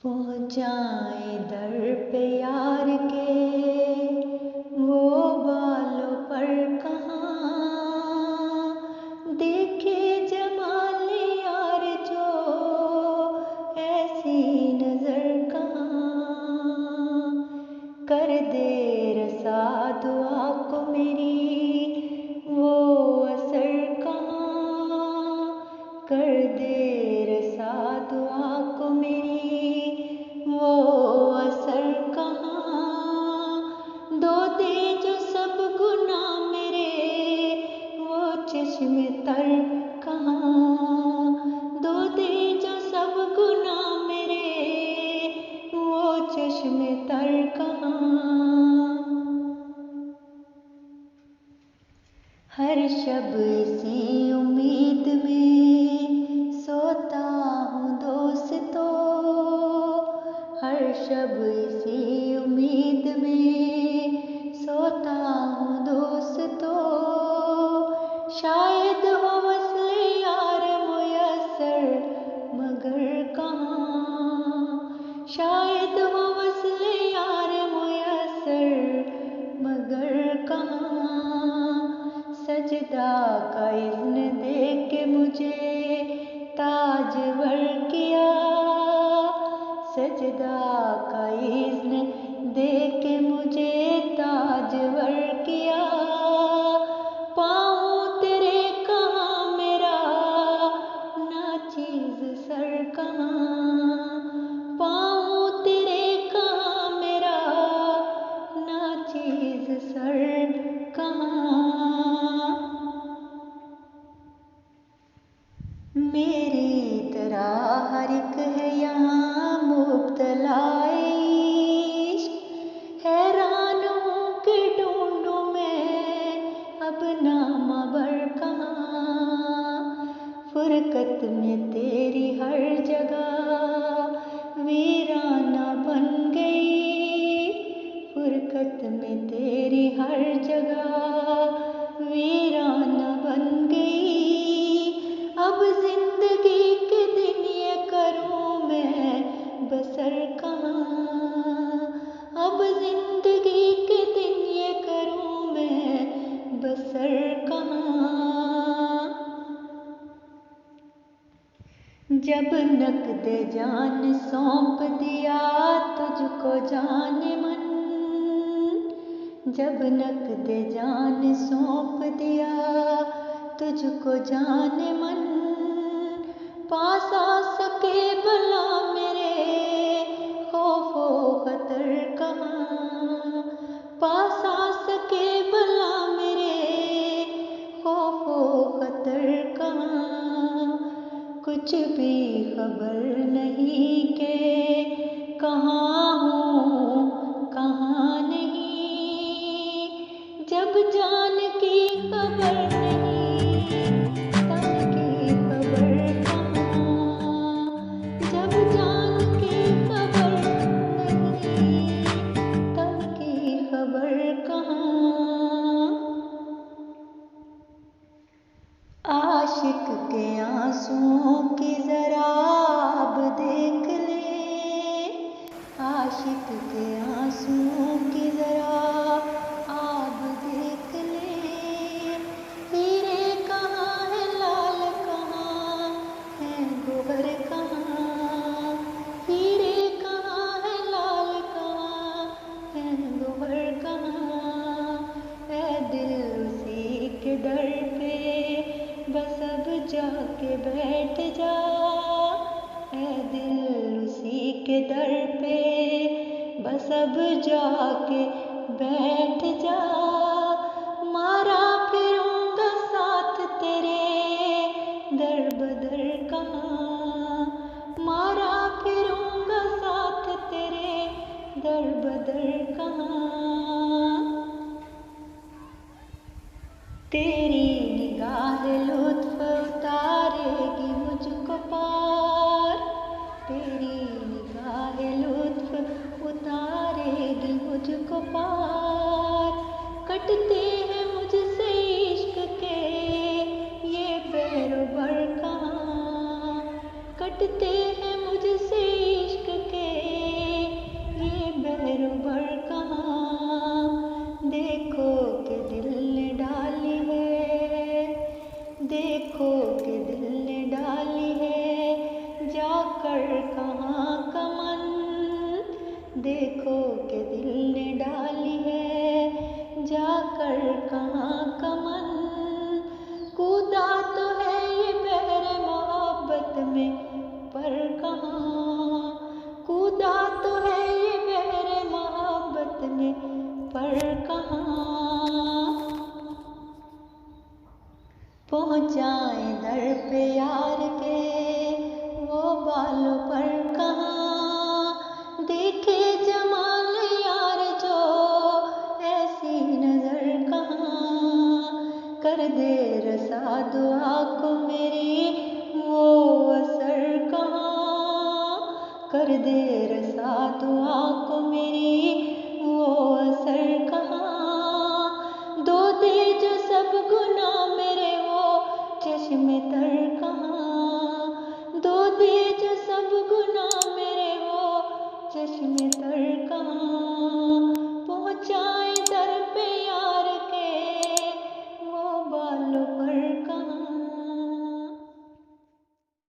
पहुँचाए दर पे यार के वो बालों पर कहाँ देखे जमाल यार जो ऐसी नजर कहाँ कर दे रसा दुआ को मेरी वो असर कहाँ कर दे रसा दुआ को मेरी वो असर कहाँ दो दे जो सब गुनाह मेरे वो चश्मे तर कहाँ दो दे जो सब गुनाह मेरे वो चश्मे तर कहाँ हर शब इसी उम्मीद में सोता हूँ दोस्तों हर शब इसी उम्मीद में सोता हूँ दोस्तों शायद हो वस्ले यार मुयस्सर मगर कहाँ शायद हो वस्ले यार मुयस्सर मगर कहाँ सजदा का इज़्न दे के मुझे ताजवर किया सजदा का इज़्न दे के मुझे ताजवर किया पाऊँ तेरे कहाँ मेरा नाचीज़ सर कहाँ पाऊँ तेरे कहाँ मेरा नाचीज़ सर कहाँ मेरी तरह हर एक है यहाँ मुब्तला इश्क हैरान हूँ कि ढूंढूं मैं अब नामा बर कहाँ फुरकत में तेरी हर जगह वीराना बन गई फुरकत में तेरी हर जगह वीराना बन गई अब जिंदगी के दिन ये करूँ मैं बसर कहाँ अब जिंदगी के दिन ये करूँ मैं बसर कहाँ जब नक़्द जान सौंप दिया तुझको जाने मन जब नक़्द जान सौंप दिया तुझको जाने मन पास आ सके भला मेरे खौफो खतर कहाँ पास आ सके भला मेरे खौफो खतर कहाँ कुछ भी खबर नहीं के कहाँ हूँ कहाँ नहीं जब जान की खबर नहीं तब की खबर कहाँ जब जान की खबर नहीं तब की खबर कहाँ आशिक के आंसुओं की जरा अब देख ले आशिक के आंसुओं की जरा अब देख ले हीरे कहाँ है लाल कहाँ है गोबर कहाँ हीरे कहाँ है लाल कहाँ है गोबर कहाँ है दिल उसी के दर पे बस अब जाके बैठ जा ऐ दिल उसी के दर पे बस अब जाके बैठ जा मारा फिरूंगा साथ तेरे दर बदर कहाँ मारा फिरूंगा साथ तेरे दर बदर कहाँ तेरी निगाह लुत्फ उतारेगी मुझको पार तेरी निगाह लुत्फ उतारेगी मुझको पार कटते हैं मुझसे इश्क के ये बैरोबर कहाँ कटते हैं मुझसे इश्क के कहाँ कमन देखो के दिल ने डाली है, जाकर कहाँ कमन। कूदा तो है ये बहरे मोहब्बत में, पर कहाँ कूदा तो है ये बहरे मोहब्बत में, पर कहाँ पहुँचाए दर पे यार के वो बालों पर कहाँ। देखे जमाल यार जो ऐसी नजर कहाँ। कर दे रसा दुआ को मेरी वो असर कहाँ। कर दे रसा दुआ को मेरी वो असर कहाँ। दो दे जो सब गुनाह मेरे वो चश्मे तर कहाँ। दो दे जो सब गुनाह मेरे वो चश्मे तर कहाँ। पहुँचा